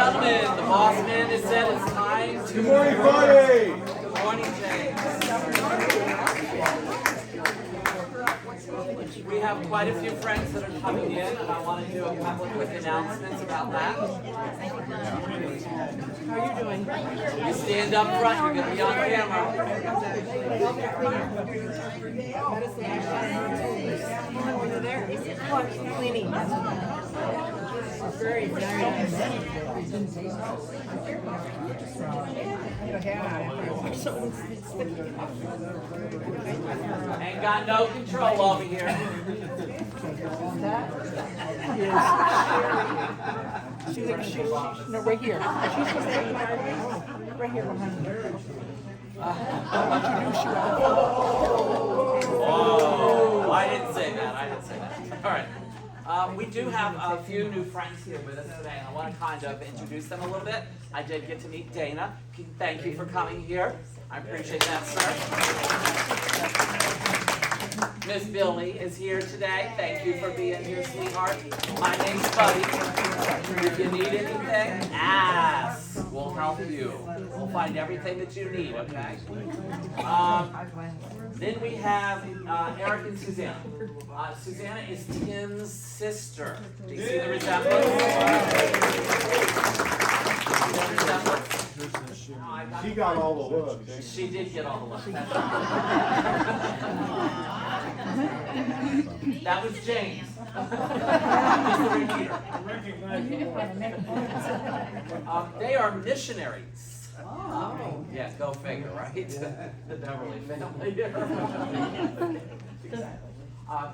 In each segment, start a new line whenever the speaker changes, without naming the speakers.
gentlemen, the boss man has said it's time to...
Good morning, buddy!
Good morning, James. We have quite a few friends that are coming in, and I want to do a couple of quick announcements about that.
How are you doing?
You stand up front, you're going to be on camera.
Over there. What? Cleaning. Very nice.
Ain't got no control over here.
No, right here. She's supposed to take my right here behind me. Introduce you.
Whoa, I didn't say that. All right. We do have a few new friends here with us today, and I want to kind of introduce them a little bit. I did get to meet Dana. Thank you for coming here. I appreciate that, sir. Miss Billy is here today. Thank you for being here, sweetheart. My name's Buddy. If you need anything, ask. We'll help you. We'll find everything that you need, okay? Then we have Eric and Susanna. Susanna is Tim's sister. Do you see the resemblance?
She got all the love.
She did get all the love. That was James. He's the repeater. They are missionaries. Oh. Yeah, go figure, right? The Beverly family. Exactly.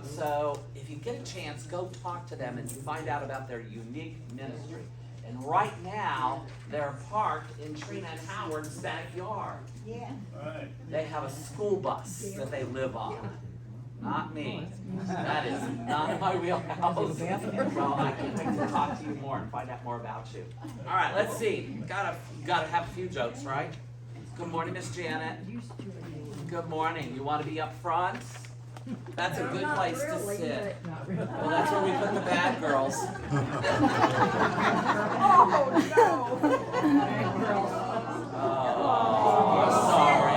So if you get a chance, go talk to them and find out about their unique ministry. And right now, they're parked in Trina and Howard's backyard.
Yeah.
Right.
They have a school bus that they live on. Not me. That is not in my wheelhouse. Well, I can't wait to talk to you more and find out more about you. All right, let's see. Gotta have a few jokes, right? Good morning, Miss Janet. Good morning. You want to be up front? That's a good place to sit. Well, that's where we put the bad girls. Oh, sorry.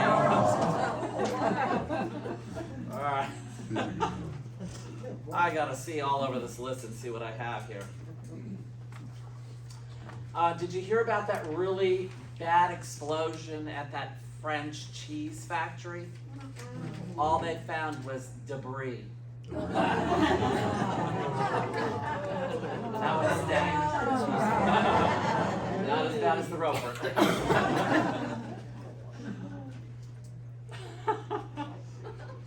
All right. I gotta see all over this list and see what I have here. Did you hear about that really bad explosion at that French cheese factory? All they found was debris. That was stank. Not as bad as the roper.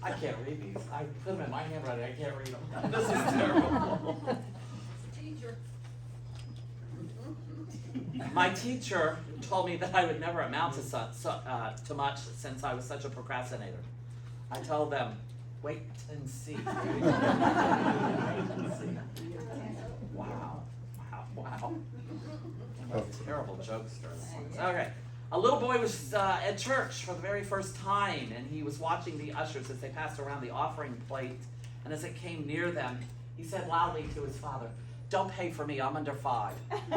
I can't read these. I put them in my handwriting. I can't read them. This is terrible. My teacher told me that I would never amount to much since I was such a procrastinator. I told them, wait and see. Wow. What a terrible jokester. Okay. A little boy was at church for the very first time, and he was watching the ushers as they passed around the offering plate. And as it came near them, he said loudly to his father, "Don't pay for me, I'm under 5. I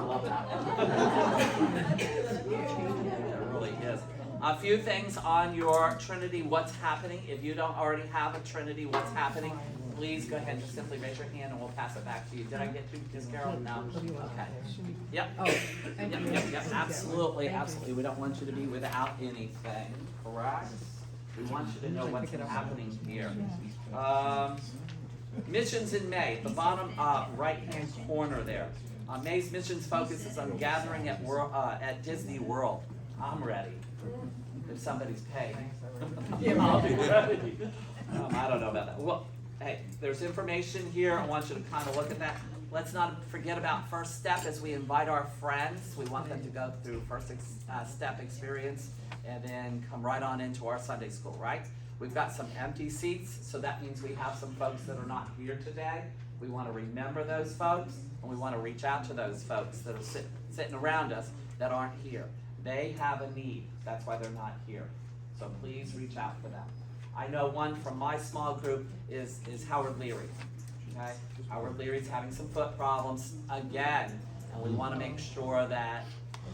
love that. It really is. A few things on your Trinity What's Happening. If you don't already have a Trinity What's Happening, please go ahead and just simply raise your hand and we'll pass it back to you. Did I get to Ms. Carol? No? Okay. Yep. Yep. Absolutely. We don't want you to be without anything, correct? We want you to know what's happening here. Missions in May, the bottom right-hand corner there. May's missions focuses on gathering at Disney World. I'm ready. If somebody's paying. I'll be ready. I don't know about that. Well, hey, there's information here. I want you to kind of look at that. Let's not forget about First Step as we invite our friends. We want them to go through First Step experience and then come right on into our Sunday school, right? We've got some empty seats, so that means we have some folks that are not here today. We want to remember those folks, and we want to reach out to those folks that are sitting around us that aren't here. They have a need. That's why they're not here. So please reach out for them. I know one from my small group is Howard Leary. Okay? Our Leary's having some foot problems again, and we wanna make sure that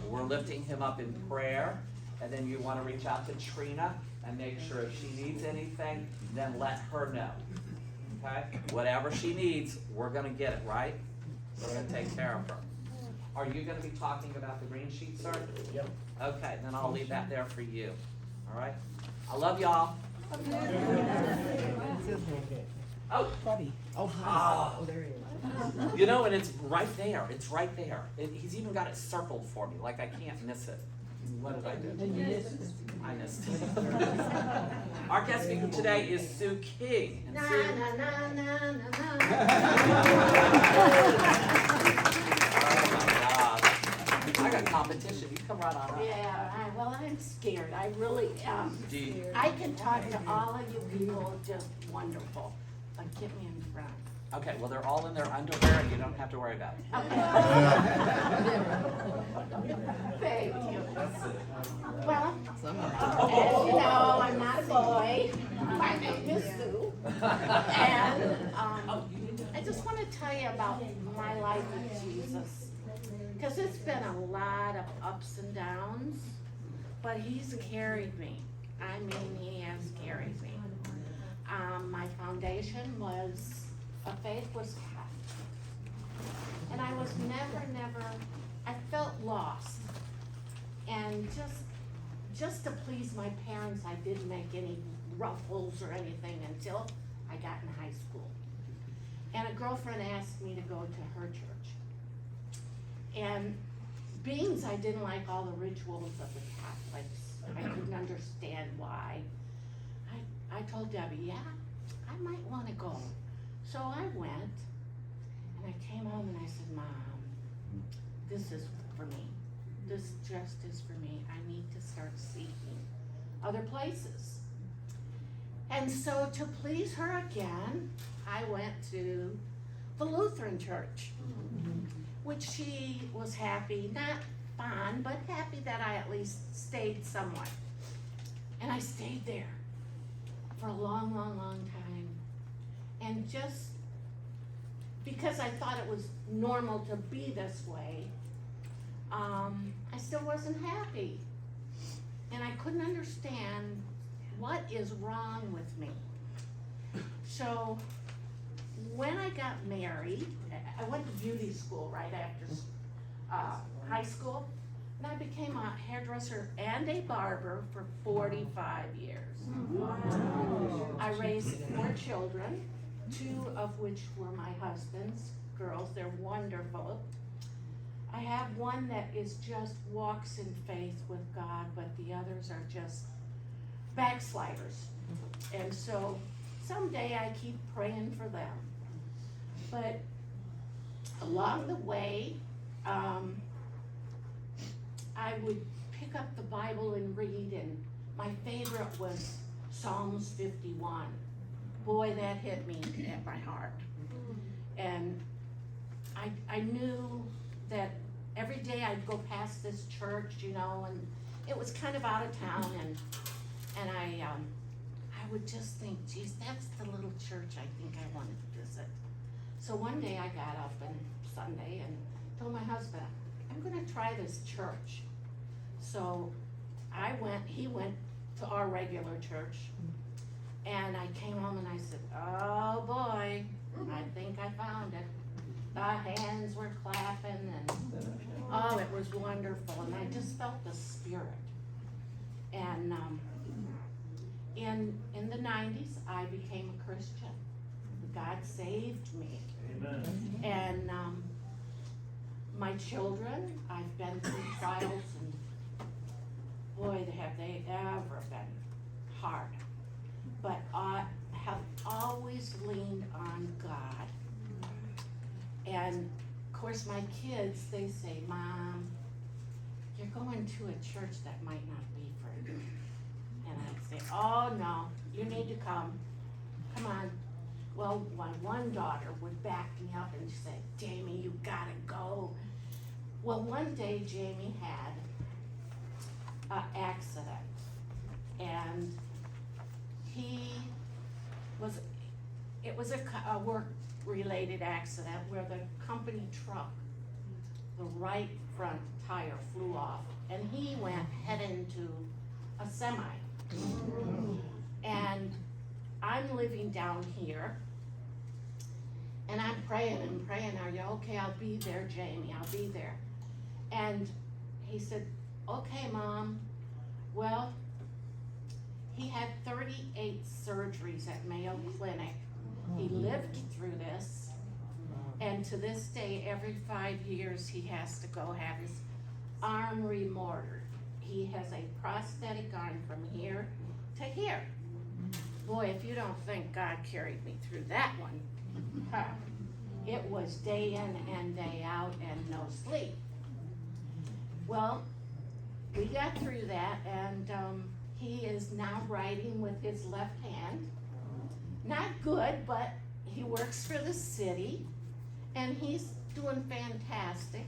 we're lifting him up in prayer. And then you wanna reach out to Trina and make sure if she needs anything, then let her know. Okay? Whatever she needs, we're gonna get it, right? We're gonna take care of her. Are you gonna be talking about the green sheet, sir?
Yep.
Okay, then I'll leave that there for you. All right? I love y'all. Oh,
Buddy. Oh, hi.
Ah.
Oh, there he is.
you know, and it's right there. It's right there. He's even got it circled for me, like I can't miss it. What did I do?
And you missed it.
I missed it. Our guest speaker today is Sue King. And
Na
Sue,
na na na na na.
oh my God. I got competition. You come right on up.
Yeah, well, I'm scared. I really am.
Do you-
I can talk to all of you people, just wonderful. But get me in front.
Okay, well, they're all in their underwear and you don't have to worry about it.
Thank you. Well,
Some
as you know, I'm not a boy. My name is Sue. And I just want to tell you about my life with Jesus. Because it's been a lot of ups and downs, but he's carried me. I mean, he has carried me. My foundation was, faith was Catholic. And I was never, I felt lost. And just to please my parents, I didn't make any ruffles or anything until I got in high school. And a girlfriend asked me to go to her church. And being I didn't like all the rituals of the Catholics, I couldn't understand why. I told Debbie, yeah, I might wanna go. So I went, and I came home and I said, Mom, this is for me. This just is for me. I need to start seeking other places. And so to please her again, I went to the Lutheran church, which she was happy, not fond, but happy that I at least stayed somewhat. And I stayed there for a long time. And just because I thought it was normal to be this way, I still wasn't happy. And I couldn't understand what is wrong with me. So when I got married, I went to beauty school right after high school, and I became a hairdresser and a barber for 45 years. I raised 4 children, 2 of which were my husband's girls. They're wonderful. I have one that is just walks in faith with God, but the others are just backsliders. And so someday I keep praying for them. But along the way, I would pick up the Bible and read, and my favorite was Psalms 51. Boy, that hit me at my heart. And I knew that every day I'd go past this church, you know, and it was kind of out of town, and I would just think, geez, that's the little church I think I wanted to visit. So one day I got up on Sunday and told my husband, I'm gonna try this church. So he went to our regular church, and I came home and I said, oh boy, I think I found it. The hands were clapping and, oh, it was wonderful, and I just felt the Spirit. And in the 90s, I became a Christian. God saved me.
Amen.
And my children, I've been through trials, and boy, have they ever been hard. But I have always leaned on God. And of course, my kids, they say, Mom, you're going to a church that might not be for you. And I say, oh no, you need to come. Come on. Well, my one daughter would back me up and say, Jamie, you gotta go. Well, one day Jamie had an accident, and it was a related accident where the company truck, the right front tire flew off, and he went head into a semi. And I'm living down here, and I'm praying and praying, are you okay? I'll be there, Jamie, I'll be there. And he said, okay, Mom. Well, he had 38 surgeries at Mayo Clinic. He lived through this, and to this day, every 5 years, he has to go have his arm remortared. He has a prosthetic arm from here to here. Boy, if you don't think God carried me through that one, huh, it was day in and day out and no sleep. Well, we got through that, and he is now writing with his left hand. Not good, but he works for the city, and he's doing fantastic.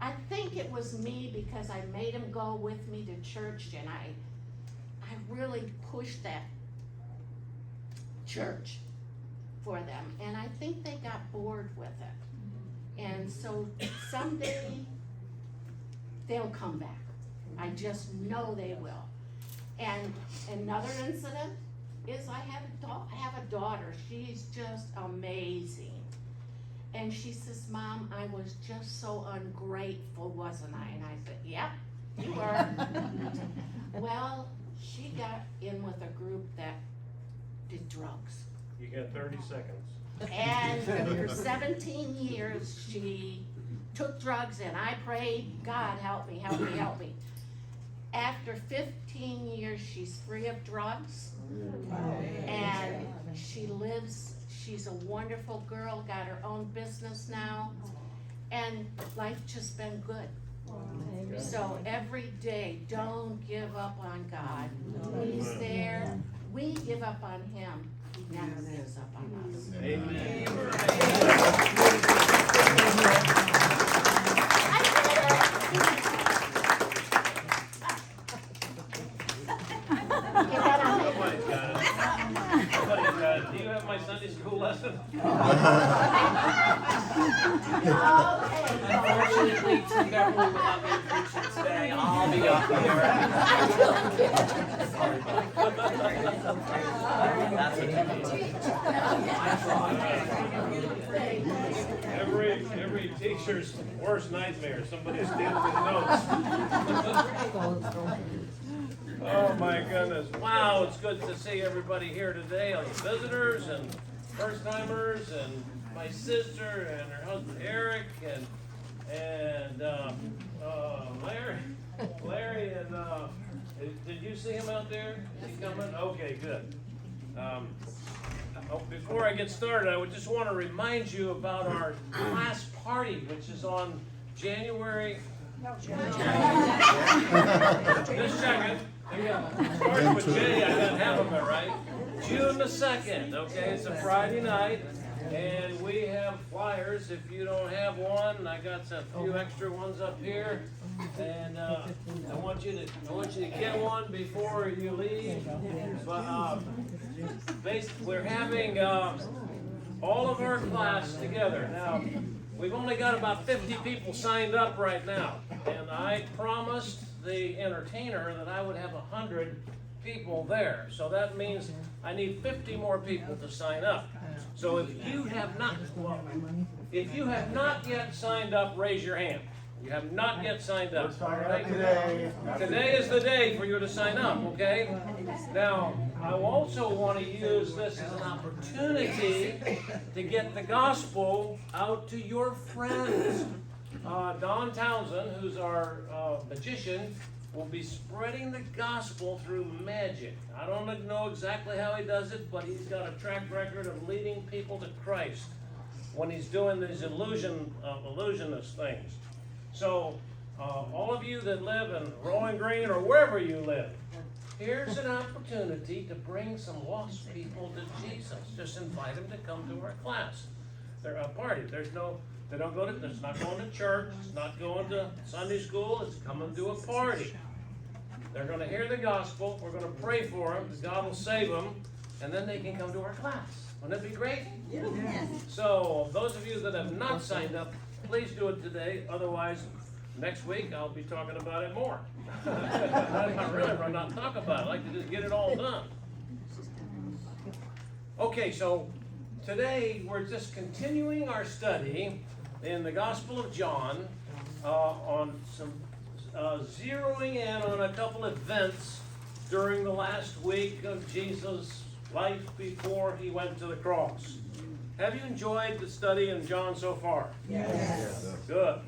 I think it was me because I made him go with me to church, and I really pushed that church for them, and I think they got bored with it. And so someday they'll come back. I just know they will. And another incident is I have a daughter. She's just amazing. And she says, Mom, I was just so ungrateful, wasn't I? And I said, yep, you were. Well, she got in with a group that did drugs.
You got 30 seconds.
And for 17 years, she took drugs, and I prayed, God, help me, help me, help me. After 15 years, she's free of drugs, and she's a wonderful girl, got her own business now, and life's just been good. So every day, don't give up on God. He's there. We give up on Him. He never gives up on us.
Amen. Somebody's got it. Somebody's got it. Do you have my Sunday school lesson?
Unfortunately, Tim Beverly will not be preaching today. I'll be up here. Sorry, buddy. That's what you need.
Every teacher's worst nightmare, somebody steals his notes. Oh my goodness. Wow, it's good to see everybody here today, all the visitors and first timers and my sister and her husband Eric and Larry and did you see him out there? Is he coming? Okay, good. Before I get started, I would just want to remind you about our class party, which is on January. Just checking. Starting with J, I got half of it right. June the 2nd, okay, it's a Friday night, and we have flyers. If you don't have one, I got a few extra ones up here, and I want you to get one before you leave. But basically, we're having all of our class together. Now, we've only got about 50 people signed up right now, and I promised the entertainer that I would have 100 people there. So that means I need 50 more people to sign up. So if you have not yet signed up, raise your hand. You have not yet signed up. Right? Today is the day for you to sign up, okay? Now, I also want to use this as an opportunity to get the gospel out to your friends. Don Townsend, who's our magician, will be spreading the gospel through magic. I don't know exactly how he does it, but he's got a track record of leading people to Christ when he's doing these illusionist things. So, all of you that live in Rolling Green or wherever you live, here's an opportunity to bring some lost people to Jesus. Just invite them to come to our class. They're a party. It's not going to church. It's not going to Sunday school. It's coming to a party. They're going to hear the gospel. We're going to pray for them. God will save them. and then they can come to our class. Wouldn't that be great? Yes. So those of you that have not signed up, please do it today. Otherwise, next week I'll be talking about it more. I'm not really running out and talk about it. I like to just get it all done. Okay, so today we're just continuing our study in the Gospel of John on some zeroing in on a couple events during the last week of Jesus' life before he went to the cross. Have you enjoyed the study in John so far?
Yes.
Good.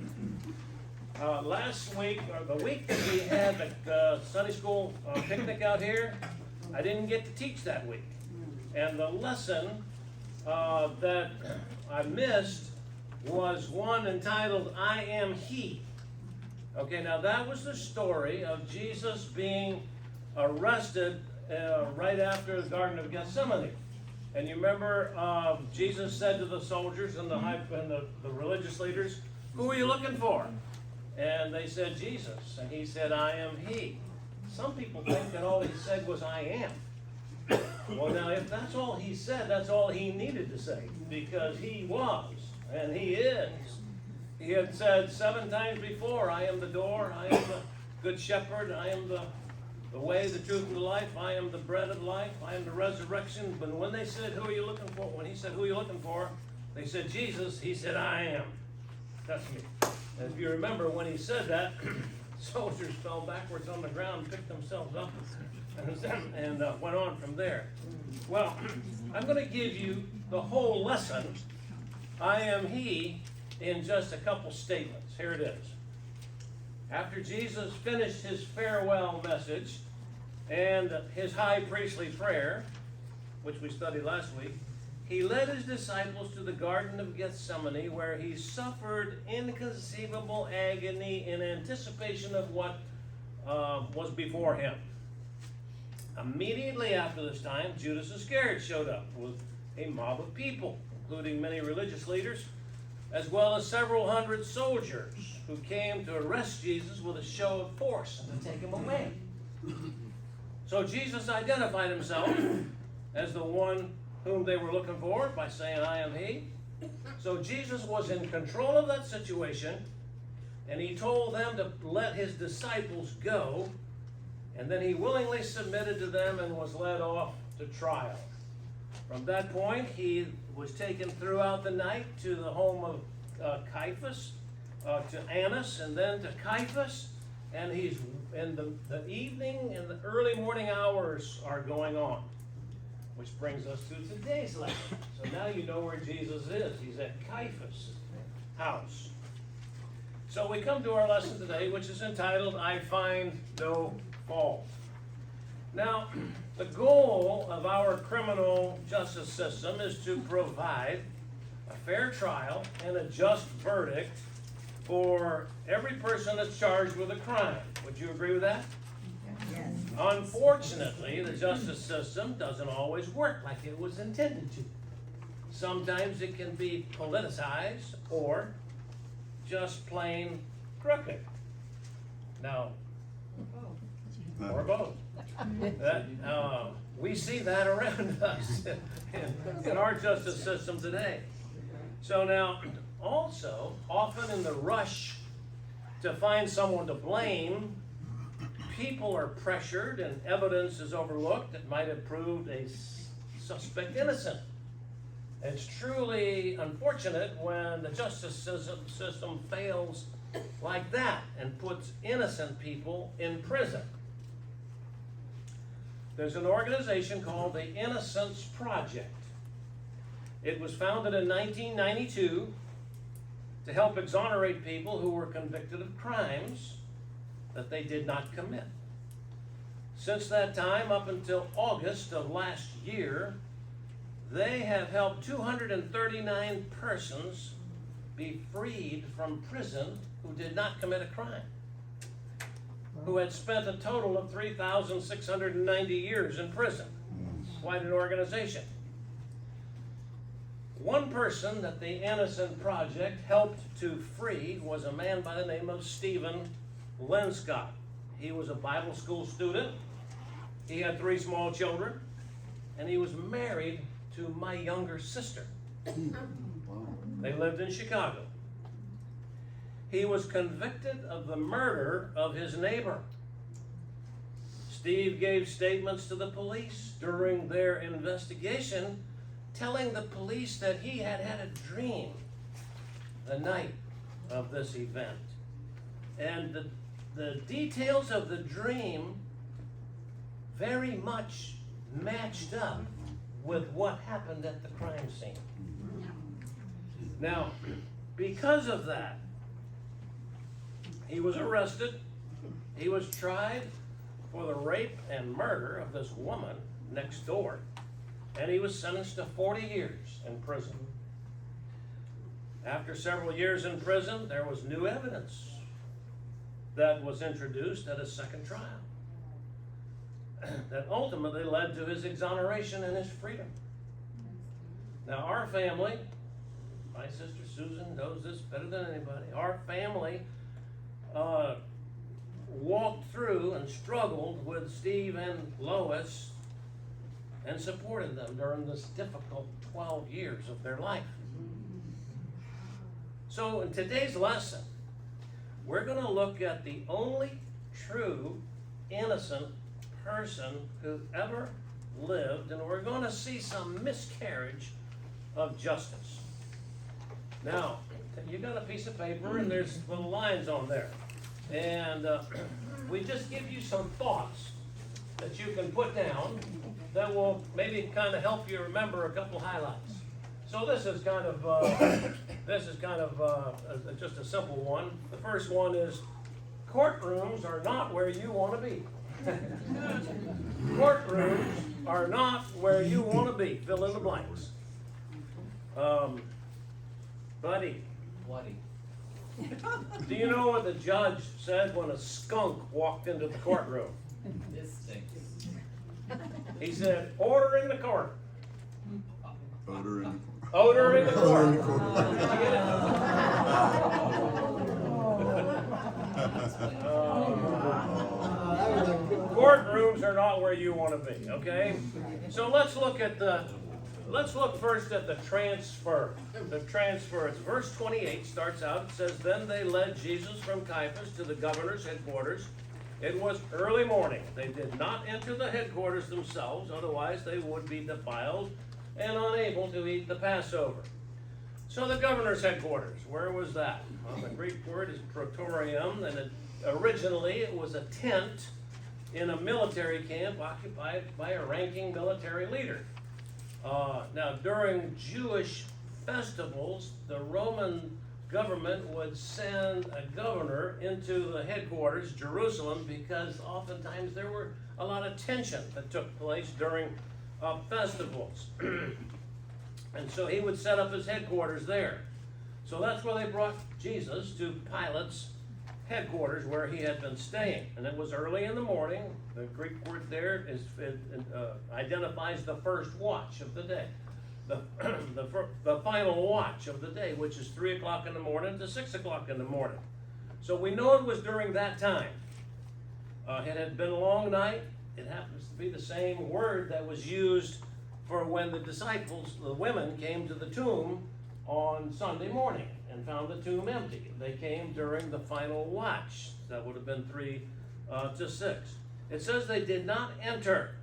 Last week, or the week that we had the Sunday school picnic out here, I didn't get to teach that week. And the lesson that I missed was one entitled, I Am He. Okay, now that was the story of Jesus being arrested right after the Garden of Gethsemane. And you remember Jesus said to the soldiers and the religious leaders, who are you looking for? And they said, Jesus. And he said, I am he. Some people think that all he said was, I am. Well, now, if that's all he said, that's all he needed to say, because he was, and he is. He had said 7 times before, I am the door, I am the good shepherd, I am the way, the truth, and the life, I am the bread of life, I am the resurrection. But when they said, who are you looking for? When he said, who are you looking for? They said, Jesus. He said, I am. That's me. And if you remember, when he said that, soldiers fell backwards on the ground, picked themselves up, and went on from there. Well, I'm going to give you the whole lesson, I am he, in just a couple statements. Here it is. After Jesus finished his farewell message and his high priestly prayer, which we studied last week, he led his disciples to the Garden of Gethsemane, where he suffered inconceivable agony in anticipation of what was before him. Immediately after this time, Judas Iscariot showed up with a mob of people, including many religious leaders, as well as several hundred soldiers who came to arrest Jesus with a show of force and to take him away. So Jesus identified himself as the one whom they were looking for by saying, I am he. So Jesus was in control of that situation, and he told them to let his disciples go, and then he willingly submitted to them and was led off to trial. From that point, he was taken throughout the night to the home of Caiaphas, to Annas, and then to Caiaphas, and he's in the evening and the early morning hours are going on. Which brings us to today's lesson. So now you know where Jesus is. He's at Caiaphas' house. So we come to our lesson today, which is entitled, I Find No Fault. Now, the goal of our criminal justice system is to provide a fair trial and a just verdict for every person that's charged with a crime. Would you agree with that?
Yes.
Unfortunately, the justice system doesn't always work like it was intended to. Sometimes it can be politicized or just plain crooked. Now, or both. We see that around us in our justice system today. So now, also, often in the rush to find someone to blame, people are pressured and evidence is overlooked that might have proved a suspect innocent. It's truly unfortunate when the justice system fails like that and puts innocent people in prison. There's an organization called the Innocence Project. It was founded in 1992 to help exonerate people who were convicted of crimes that they did not commit. Since that time, up until August of last year, they have helped 239 persons be freed from prison who did not commit a crime, who had spent a total of 3,690 years in prison. Quite an organization. One person that the Innocent Project helped to free was a man by the name of Stephen Linscott. He was a Bible school student. He had 3 small children, and he was married to my younger sister. They lived in Chicago. He was convicted of the murder of his neighbor. Steve gave statements to the police during their investigation, telling the police that he had had a dream the night of this event. And the details of the dream very much matched up with what happened at the crime scene. Now, because of that, he was arrested. He was tried for the rape and murder of this woman next door, and he was sentenced to 40 years in prison. After several years in prison, there was new evidence that was introduced at a second trial that ultimately led to his exoneration and his freedom. Now, our family, my sister Susan knows this better than anybody, our family walked through and struggled with Steve and Lois and supported them during this difficult 12 years of their life. So in today's lesson, we're going to look at the only true innocent person who ever lived, and we're going to see some miscarriage of justice. Now, you got a piece of paper and there's little lines on there. And we just give you some thoughts that you can put down that will maybe kind of help you remember a couple highlights. So this is kind of just a simple one. The first one is courtrooms are not where you want to be. Courtrooms are not where you want to be. Fill in the blanks. Buddy. Do you know what the judge said when a skunk walked into the courtroom?
This stinks.
He said, "Order in the court."
Odor in
Odor in the court. Courtrooms are not where you want to be, okay? So let's look first at the transfer. The transfer. It's verse 28 starts out, it says, "Then they led Jesus from Caiaphas to the governor's headquarters. It was early morning. They did not enter the headquarters themselves, otherwise they would be defiled and unable to eat the Passover." So the governor's headquarters, where was that? Well, the Greek word is praetorium, and originally it was a tent in a military camp occupied by a ranking military leader. Now, during Jewish festivals, the Roman government would send a governor into the headquarters, Jerusalem, because oftentimes there were a lot of tension that took place during festivals. And so he would set up his headquarters there. So that's where they brought Jesus, to Pilate's headquarters where he had been staying. And it was early in the morning. The Greek word there identifies the first watch of the day. The final watch of the day, which is 3 o'clock in the morning to 6 o'clock in the morning. So we know it was during that time. It had been a long night. It happens to be the same word that was used for when the disciples, the women, came to the tomb on Sunday morning and found the tomb empty. They came during the final watch. That would have been 3 to 6. It says they did not enter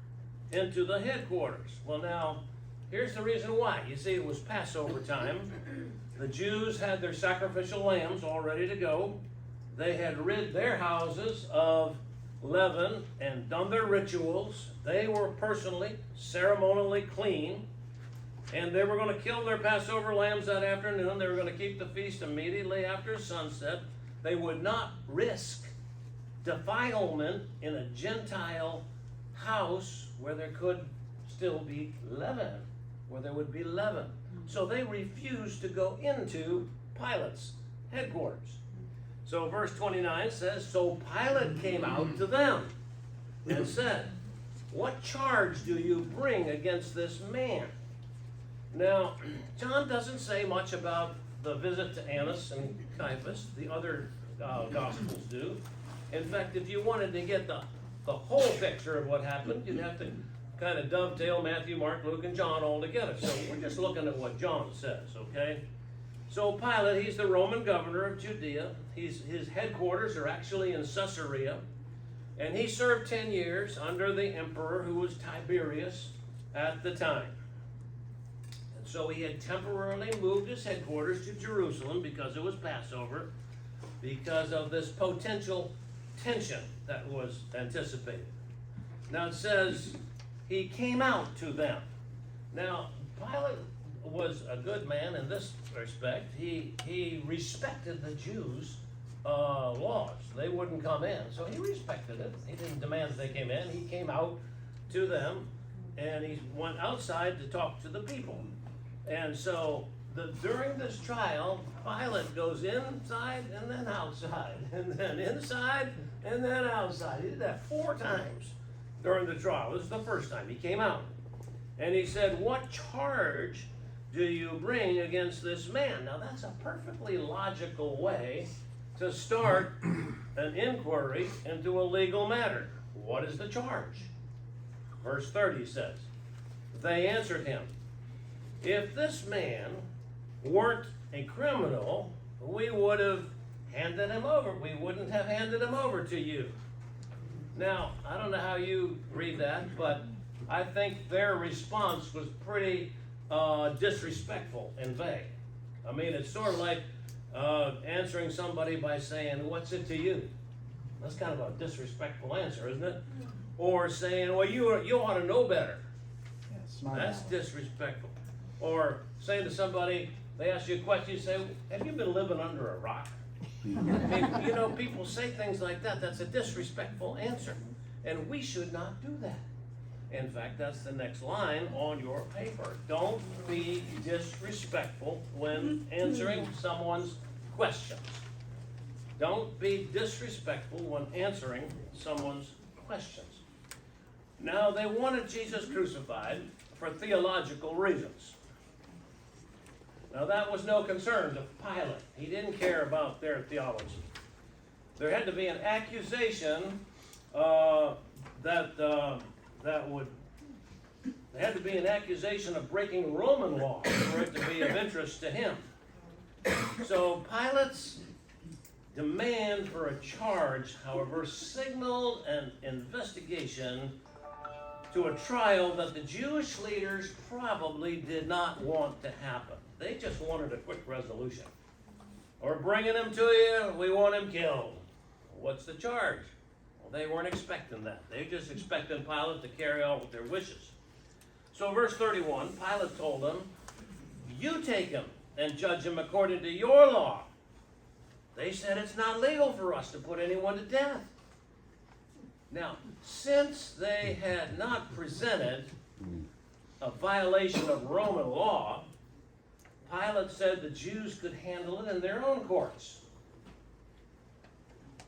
into the headquarters. Well, now, here's the reason why. You see, it was Passover time. The Jews had their sacrificial lambs all ready to go. They had rid their houses of leaven and done their rituals. They were personally, ceremonially clean. And they were going to kill their Passover lambs that afternoon. They were going to keep the feast immediately after sunset. They would not risk defilement in a Gentile house where there could still be leaven, where there would be leaven. So they refused to go into Pilate's headquarters. So verse 29 says, "So Pilate came out to them and said, 'What charge do you bring against this man?'" Now, John doesn't say much about the visit to Annas and Caiaphas. The other Gospels do. In fact, if you wanted to get the whole picture of what happened, you'd have to kind of dovetail Matthew, Mark, Luke, and John all together. So we're just looking at what John says, okay? So Pilate, he's the Roman governor of Judea. His headquarters are actually in Caesarea. And he served 10 years under the emperor who was Tiberius at the time. And so he had temporarily moved his headquarters to Jerusalem because it was Passover, because of this potential tension that was anticipated. Now it says, he came out to them. Now, Pilate was a good man in this respect. He respected the Jews' laws. They wouldn't come in, so he respected it. He didn't demand that they came in. He came out to them, and he went outside to talk to the people. And so during this trial, Pilate goes inside and then outside, and then inside and then outside. He did that 4 times during the trial. This is the first time he came out. And he said, "What charge do you bring against this man?" Now that's a perfectly logical way to start an inquiry into a legal matter. What is the charge? Verse 30 says, they answered him, "If this man weren't a criminal, we would have handed him over. We wouldn't have handed him over to you." Now, I don't know how you read that, but I think their response was pretty disrespectful and vague. I mean, it's sort of like answering somebody by saying, "What's it to you?" That's kind of a disrespectful answer, isn't it? Or saying, "Well, you ought to know better." That's disrespectful. Or saying to somebody, they ask you a question, you say, "Have you been living under a rock?" I mean, you know, people say things like that. That's a disrespectful answer. And we should not do that. In fact, that's the next line on your paper. Don't be disrespectful when answering someone's questions. Don't be disrespectful when answering someone's questions. Now, they wanted Jesus crucified for theological reasons. Now, that was no concern to Pilate. He didn't care about their theology. There had to be an accusation there had to be an accusation of breaking Roman law for it to be of interest to him. So Pilate's demand for a charge, however, signaled an investigation to a trial that the Jewish leaders probably did not want to happen. They just wanted a quick resolution. We're bringing him to you, we want him killed. What's the charge? Well, they weren't expecting that. They were just expecting Pilate to carry out with their wishes. So verse 31, Pilate told them, "You take him and judge him according to your law." They said, "It's not legal for us to put anyone to death." Now, since they had not presented a violation of Roman law, Pilate said the Jews could handle it in their own courts.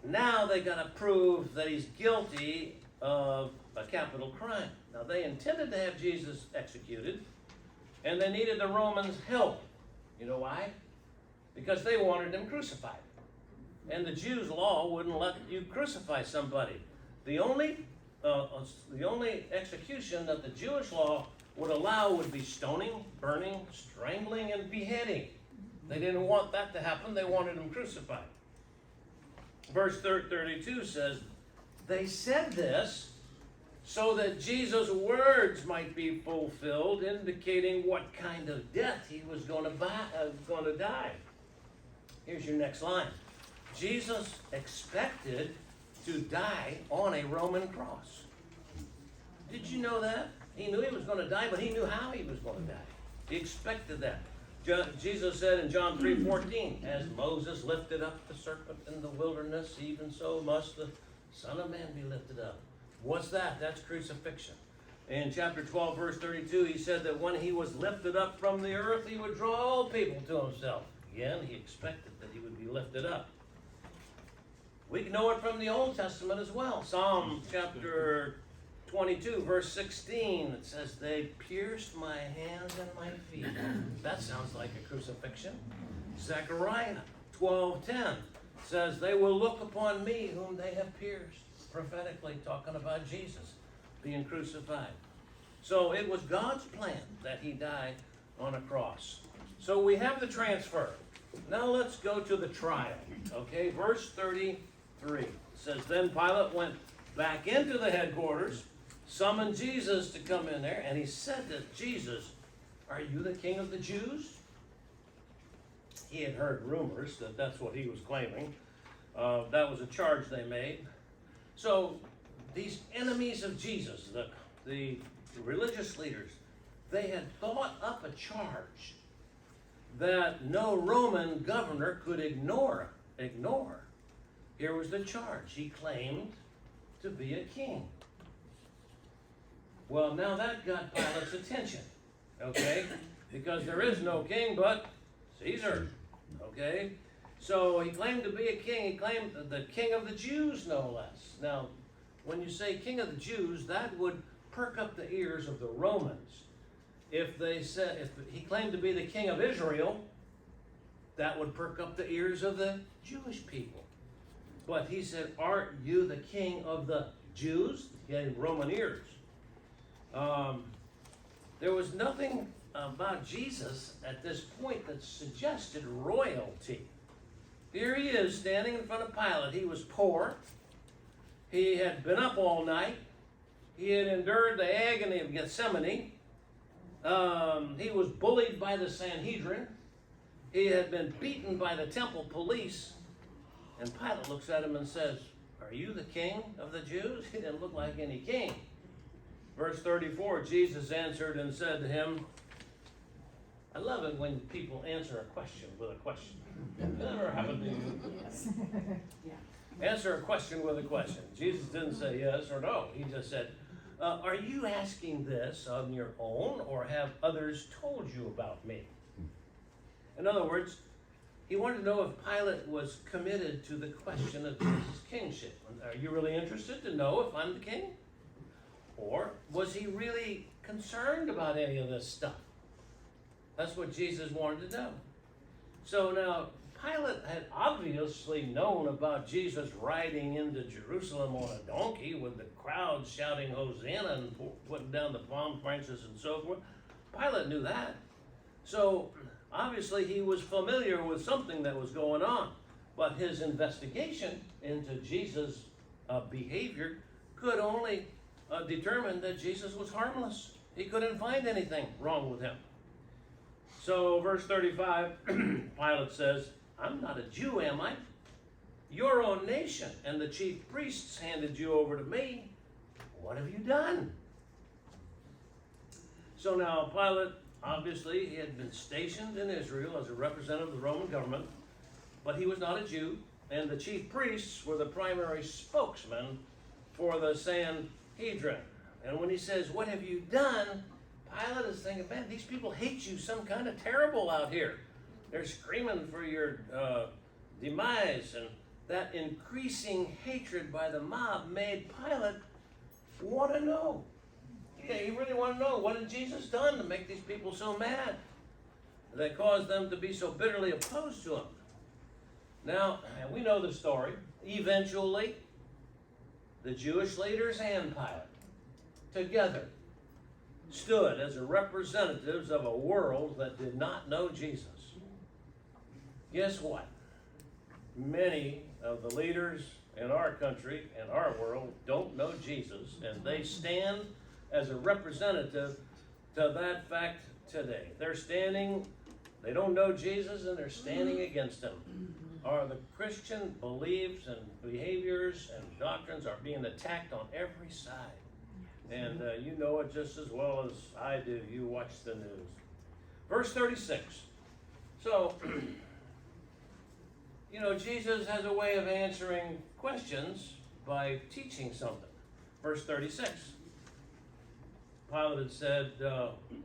Now they got to prove that he's guilty of a capital crime. Now they intended to have Jesus executed, and they needed the Romans' help. You know why? Because they wanted him crucified. And the Jews' law wouldn't let you crucify somebody. The only execution that the Jewish law would allow would be stoning, burning, strangling, and beheading. They didn't want that to happen. They wanted him crucified. Verse 32 says, they said this so that Jesus' words might be fulfilled, indicating what kind of death he was going to die. Here's your next line. Jesus expected to die on a Roman cross. Did you know that? He knew he was going to die, but he knew how he was going to die. He expected that. Jesus said in John 3:14, "As Moses lifted up the serpent in the wilderness, even so must the Son of Man be lifted up." What's that? That's crucifixion. In chapter 12, verse 32, he said that when he was lifted up from the earth, he would draw all people to himself. Again, he expected that he would be lifted up. We know it from the Old Testament as well. Psalm chapter 22, verse 16, it says, "They pierced my hands and my feet." That sounds like a crucifixion. Zechariah 12:10 says, "They will look upon me whom they have pierced," prophetically talking about Jesus being crucified. So it was God's plan that he died on a cross. So we have the transfer. Now let's go to the trial. Okay, verse 33 says, Then Pilate went back into the headquarters, summoned Jesus to come in there, and he said to Jesus, Are you the king of the Jews? He had heard rumors that that's what he was claiming. That was a charge they made. So these enemies of Jesus, the religious leaders, they had thought up a charge that no Roman governor could ignore. Here was the charge. He claimed to be a king. Well, now that got Pilate's attention, okay? Because there is no king but Caesar, okay? So he claimed to be a king. He claimed the king of the Jews, no less. Now, when you say king of the Jews, that would perk up the ears of the Romans. If he claimed to be the king of Israel, that would perk up the ears of the Jewish people. But he said, Aren't you the king of the Jews? He had Roman ears. There was nothing about Jesus at this point that suggested royalty. Here he is standing in front of Pilate. He was poor. He had been up all night. He had endured the agony of Gethsemane. He was bullied by the Sanhedrin. He had been beaten by the temple police. And Pilate looks at him and says, Are you the king of the Jews? He didn't look like any king. Verse 34, Jesus answered and said to him, I love it when people answer a question with a question. Never happened to you. Answer a question with a question. Jesus didn't say yes or no. He just said, Are you asking this on your own, or have others told you about me? In other words, he wanted to know if Pilate was committed to the question of Jesus' kingship. Are you really interested to know if I'm the king? Or was he really concerned about any of this stuff? That's what Jesus wanted to know. So now, Pilate had obviously known about Jesus riding into Jerusalem on a donkey with the crowd shouting Hosanna and putting down the palm branches and so forth. Pilate knew that. So obviously he was familiar with something that was going on. But his investigation into Jesus' behavior could only determine that Jesus was harmless. He couldn't find anything wrong with him. So verse 35, Pilate says, I'm not a Jew, am I? Your own nation and the chief priests handed you over to me. What have you done? So now Pilate, obviously, he had been stationed in Israel as a representative of the Roman government, but he was not a Jew, and the chief priests were the primary spokesman for the Sanhedrin. And when he says, what have you done? Pilate is thinking, man, these people hate you some kind of terrible out here. They're screaming for your demise. And that increasing hatred by the mob made Pilate want to know. Yeah, he really wanted to know, what had Jesus done to make these people so mad? That caused them to be so bitterly opposed to him. Now, we know the story. Eventually, the Jewish leaders and Pilate together stood as representatives of a world that did not know Jesus. Guess what? Many of the leaders in our country and our world don't know Jesus, and they stand as a representative to that fact today. They're standing, they don't know Jesus, and they're standing against him. The Christian beliefs and behaviors and doctrines are being attacked on every side. And you know it just as well as I do. You watch the news. Verse 36. So, Jesus has a way of answering questions by teaching something. Verse 36. Pilate had said,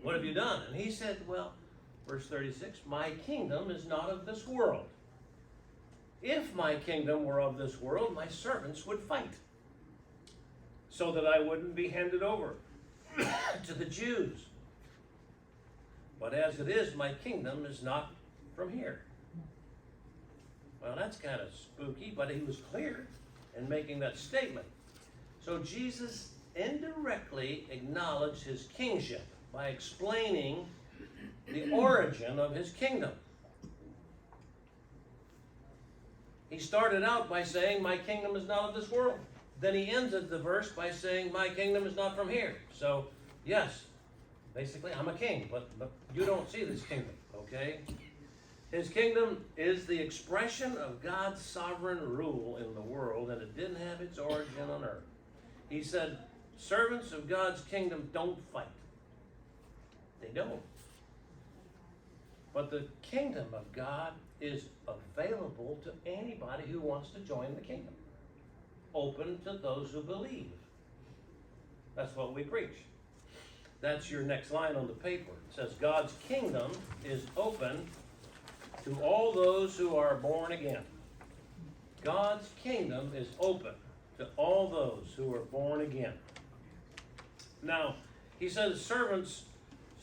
what have you done? And he said, well, verse 36, my kingdom is not of this world. If my kingdom were of this world, my servants would fight, so that I wouldn't be handed over to the Jews. But as it is, my kingdom is not from here. Well, that's kind of spooky, but he was clear in making that statement. So Jesus indirectly acknowledged his kingship by explaining the origin of his kingdom. He started out by saying, my kingdom is not of this world. Then he ended the verse by saying, my kingdom is not from here. So, yes, basically, I'm a king, but you don't see this kingdom, okay? His kingdom is the expression of God's sovereign rule in the world, and it didn't have its origin on earth. He said, servants of God's kingdom don't fight. They don't. But the kingdom of God is available to anybody who wants to join the kingdom. Open to those who believe. That's what we preach. That's your next line on the paper. It says, God's kingdom is open to all those who are born again. God's kingdom is open to all those who are born again. Now, he says servants,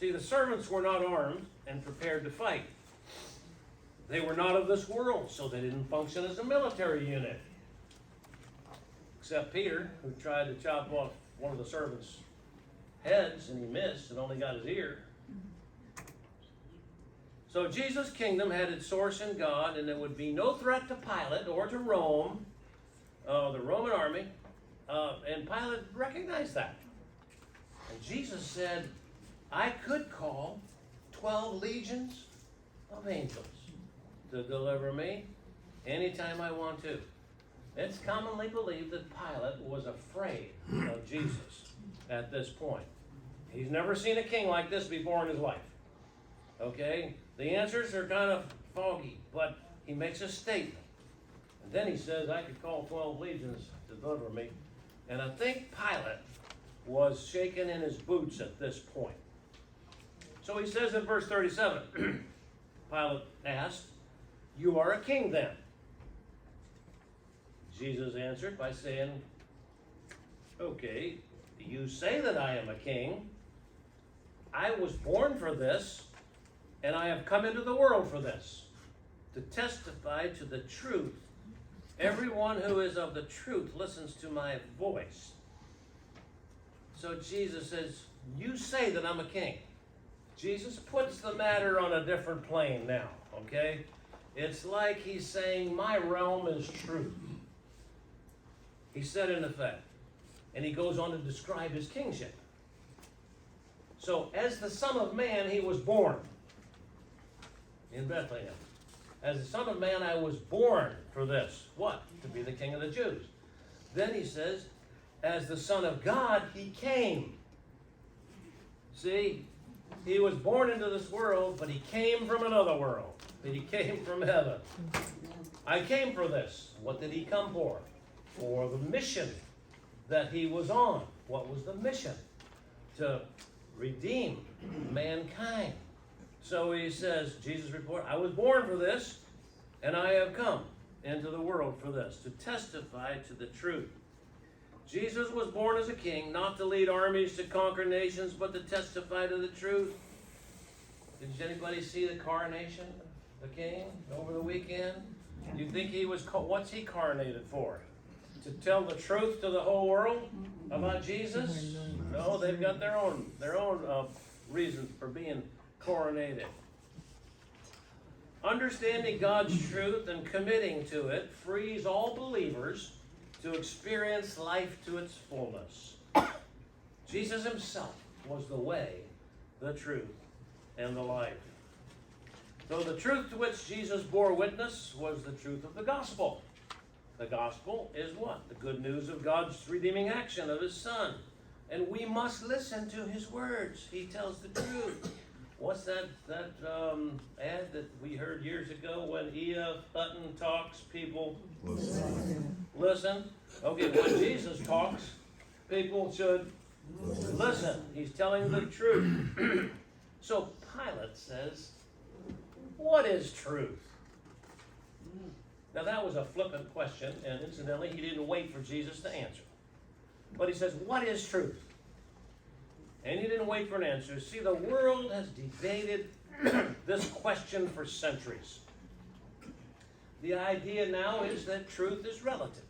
see, the servants were not armed and prepared to fight. They were not of this world, so they didn't function as a military unit. Except Peter, who tried to chop off one of the servants' heads, and he missed and only got his ear. So Jesus' kingdom had its source in God, and there would be no threat to Pilate or to Rome, the Roman army, and Pilate recognized that. And Jesus said, I could call 12 legions of angels to deliver me anytime I want to. It's commonly believed that Pilate was afraid of Jesus at this point. He's never seen a king like this before in his life. Okay? The answers are kind of foggy, but he makes a statement. And then he says, I could call 12 legions to deliver me. And I think Pilate was shaken in his boots at this point. So he says in verse 37, Pilate asked, you are a king then? Jesus answered by saying, okay, you say that I am a king. I was born for this, and I have come into the world for this, to testify to the truth. Everyone who is of the truth listens to my voice. So Jesus says, you say that I'm a king. Jesus puts the matter on a different plane now, okay? It's like he's saying, my realm is truth. He said in effect, and he goes on to describe his kingship. So as the Son of Man, he was born in Bethlehem. As the Son of Man, I was born for this. What? To be the King of the Jews. Then he says, as the Son of God, he came. See, he was born into this world, but he came from another world. He came from heaven. I came for this. What did he come for? For the mission that he was on. What was the mission? To redeem mankind. So he says, Jesus reported, I was born for this, and I have come into the world for this, to testify to the truth. Jesus was born as a king, not to lead armies to conquer nations, but to testify to the truth. Did anybody see the coronation of the king over the weekend? Do you think he was, what's he coronated for? To tell the truth to the whole world about Jesus? No, they've got their own reasons for being coronated. Understanding God's truth and committing to it frees all believers to experience life to its fullness. Jesus himself was the way, the truth, and the life. So the truth to which Jesus bore witness was the truth of the gospel. The gospel is what? The good news of God's redeeming action of his Son. And we must listen to his words. He tells the truth. What's that ad that we heard years ago when E.F. Hutton talks, people listen? Okay, when Jesus talks, people should listen. He's telling the truth. So Pilate says, what is truth? Now that was a flippant question, and incidentally, he didn't wait for Jesus to answer. But he says, what is truth? And he didn't wait for an answer. See, the world has debated this question for centuries. The idea now is that truth is relative.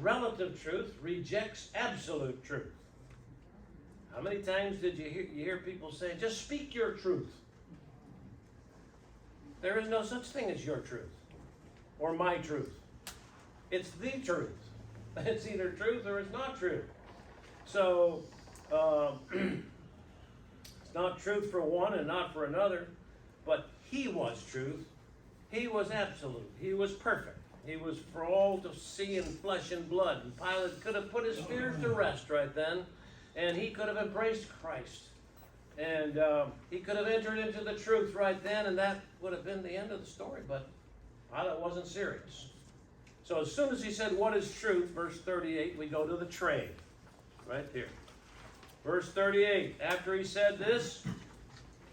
relative truth rejects absolute truth. How many times did you hear people say, just speak your truth? There is no such thing as your truth or my truth. It's the truth. It's either truth or it's not truth. So, it's not truth for one and not for another, but he was truth. He was absolute. He was perfect. He was for all to see in flesh and blood. And Pilate could have put his fears to rest right then, and he could have embraced Christ. And he could have entered into the truth right then, and that would have been the end of the story, but Pilate wasn't serious. So as soon as he said, what is truth, verse 38, we go to the trade, right here. Verse 38, after he said this,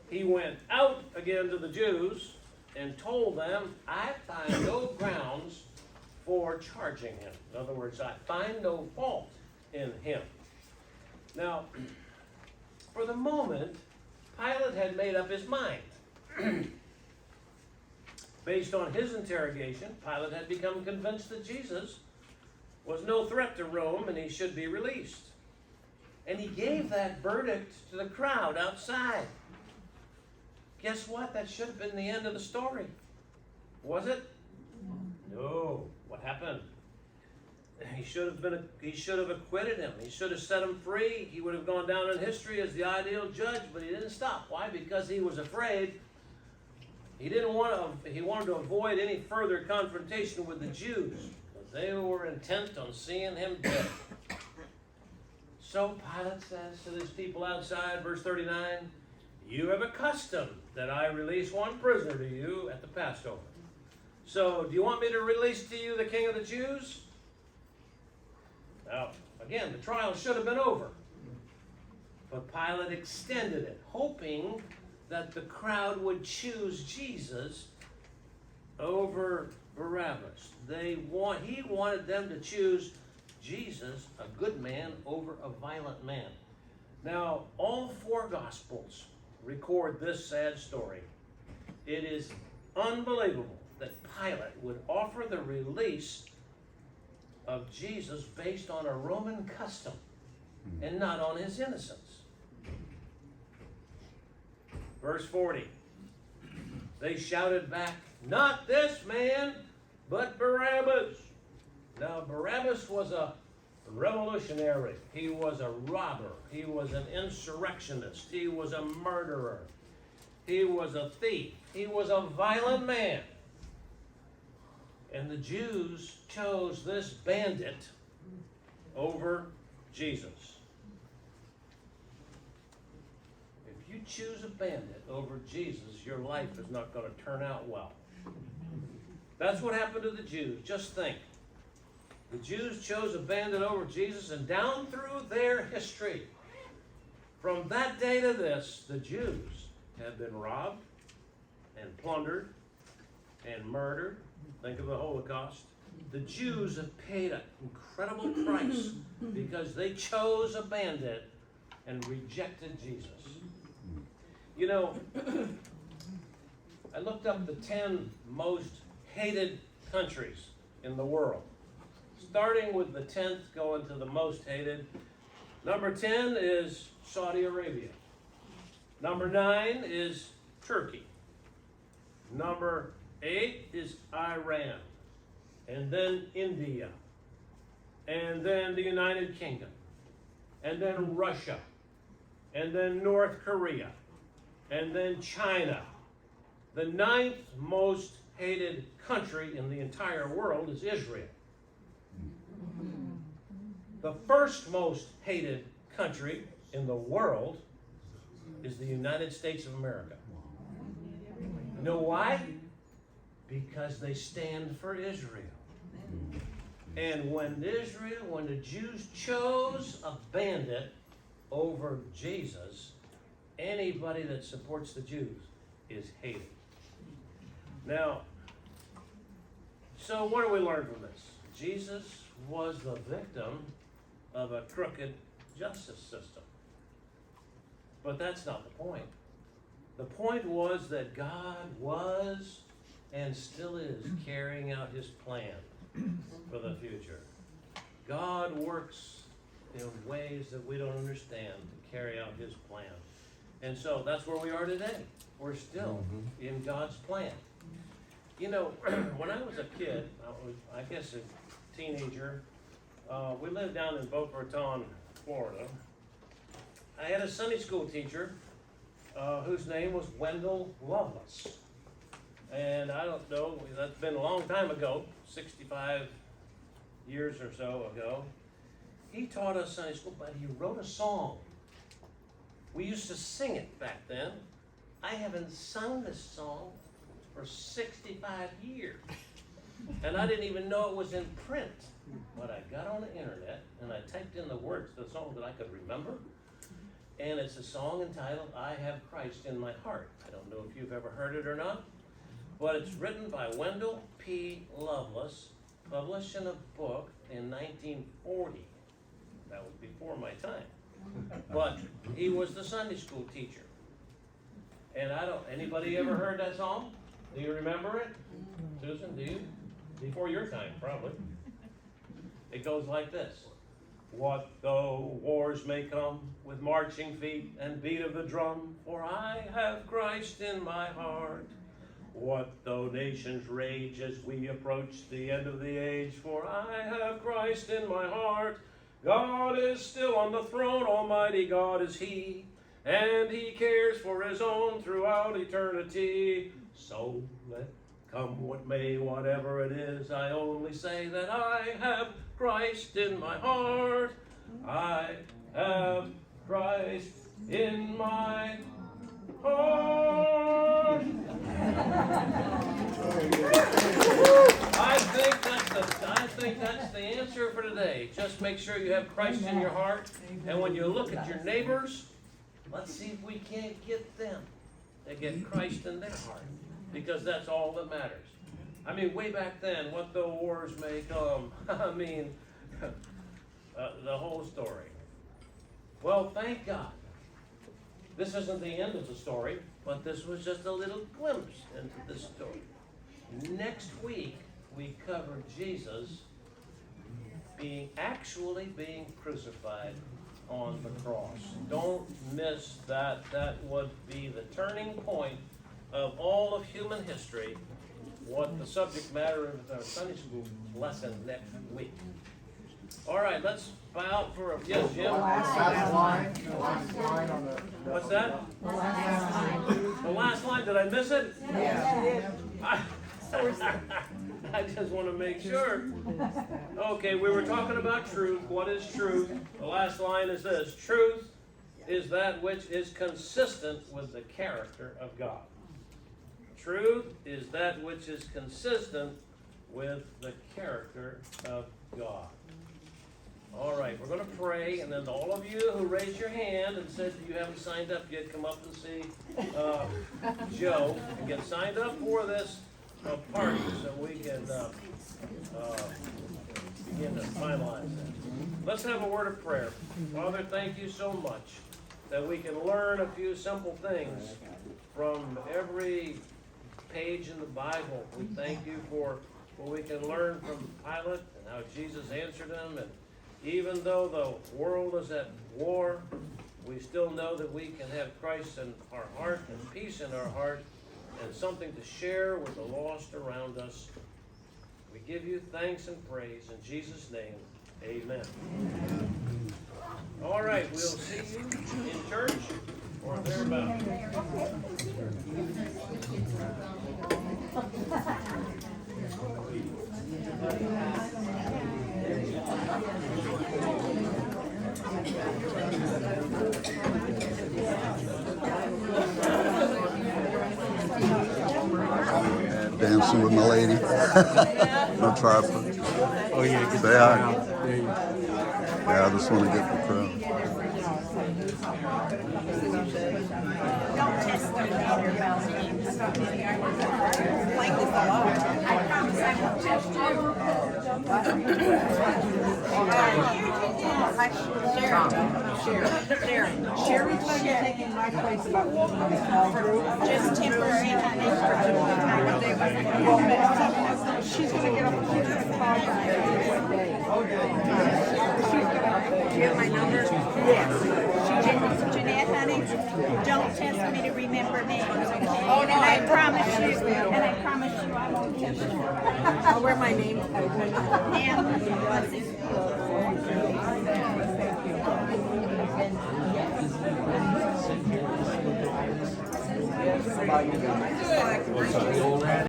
he went out again to the Jews and told them, I find no grounds for charging him. In other words, I find no fault in him. Now, for the moment, Pilate had made up his mind. Based on his interrogation, Pilate had become convinced that Jesus was no threat to Rome and he should be released. And he gave that verdict to the crowd outside. Guess what? That should have been the end of the story. Was it? No. What happened? He should have acquitted him. He should have set him free. He would have gone down in history as the ideal judge, but he didn't stop. Why? Because he was afraid. He wanted to avoid any further confrontation with the Jews, because they were intent on seeing him dead. So Pilate says to these people outside, verse 39, you have a custom that I release one prisoner to you at the Passover. So, do you want me to release to you the King of the Jews? Now, again, the trial should have been over. But Pilate extended it, hoping that the crowd would choose Jesus over Barabbas. He wanted them to choose Jesus, a good man, over a violent man. Now, all four Gospels record this sad story. It is unbelievable that Pilate would offer the release of Jesus based on a Roman custom and not on his innocence. Verse 40, they shouted back, not this man, but Barabbas. Now, Barabbas was a revolutionary. He was a robber. He was an insurrectionist. He was a murderer. He was a thief. He was a violent man. And the Jews chose this bandit over Jesus. If you choose a bandit over Jesus, your life is not going to turn out well. That's what happened to the Jews. Just think. The Jews chose a bandit over Jesus, and down through their history, from that day to this, the Jews have been robbed and plundered and murdered. Think of the Holocaust. The Jews have paid an incredible price because they chose a bandit and rejected Jesus. You know, I looked up the 10 most hated countries in the world. Starting with the 10th, going to the most hated. Number 10 is Saudi Arabia. Number 9 is Turkey. Number 8 is Iran. And then India. And then the United Kingdom. And then Russia. And then North Korea. And then China. The 9th most hated country in the entire world is Israel. The first most hated country in the world is the United States of America. You know why? Because they stand for Israel. And when the Jews chose a bandit over Jesus, anybody that supports the Jews is hated. Now, so what do we learn from this? Jesus was the victim of a crooked justice system. But that's not the point. The point was that God was and still is carrying out his plan for the future. God works in ways that we don't understand to carry out His plan. And so that's where we are today. We're still in God's plan. You know, when I was a kid, I guess a teenager, we lived down in Boca Raton, Florida. I had a Sunday school teacher whose name was Wendell Lovelace. And I don't know, that's been a long time ago, 65 years or so ago. He taught us Sunday school, but he wrote a song. We used to sing it back then. I haven't sung this song for 65 years. And I didn't even know it was in print. But I got on the internet and I typed in the words to the song that I could remember. And it's a song entitled, I Have Christ in My Heart. I don't know if you've ever heard it or not, but it's written by Wendell P. Lovelace, published in a book in 1940. That was before my time. But he was the Sunday school teacher. And anybody ever heard that song? Do you remember it? Susan, do you? Before your time, probably. It goes like this. What though wars may come with marching feet and beat of the drum, for I have Christ in my heart. What though nations rage as we approach the end of the age, for I have Christ in my heart. God is still on the throne, Almighty God is He, and He cares for His own throughout eternity. So let come what may, whatever it is, I only say that I have Christ in my heart. I have Christ in my heart. I think that's the answer for today. Just make sure you have Christ in your heart. And when you look at your neighbors, let's see if we can't get them to get Christ in their heart. Because that's all that matters. I mean, way back then, what though wars may come? I mean, the whole story. Well, thank God. This isn't the end of the story, but this was just a little glimpse into this story. Next week, we cover Jesus actually being crucified on the cross. Don't miss that. That would be the turning point of all of human history. What the subject matter of our Sunday school lesson next week. All right, let's bow out for a yes, Jim.
Last line on the.
What's that? The last line. Did I miss it?
Yes,
I just want to make sure. Okay, we were talking about truth. What is truth? The last line is this. Truth is that which is consistent with the character of God. Truth is that which is consistent with the character of God. All right, we're going to pray, and then all of you who raised your hand and said you haven't signed up yet, come up and see Joe and get signed up for this party so we can begin to finalize that. Let's have a word of prayer. Father, thank you so much that we can learn a few simple things from every page in the Bible. We thank you for what we can learn from Pilate and how Jesus answered him. And even though the world is at war, we still know that we can have Christ in our heart and peace in our heart and something to share with the lost around us. We give you thanks and praise in Jesus' name. Amen. All right, we'll see you in church or thereabouts.
Dancing with my lady. No trifling.
Oh yeah, get
Say hi.
there you go.
Yeah, I just want to get the crowd.
don't test them out your mouth. Like this a lot. I promise I won't test you. Like Sharon. Sherry's gonna be taking my place about walking in a small group.
Just temporary, honey.
She's gonna get up and she's gonna call you.
Do you have my number?
Yes.
Jeanette, honey, don't test me to remember names, okay? Oh, no. And I promise you, I won't test you.
I'll wear my name.
And,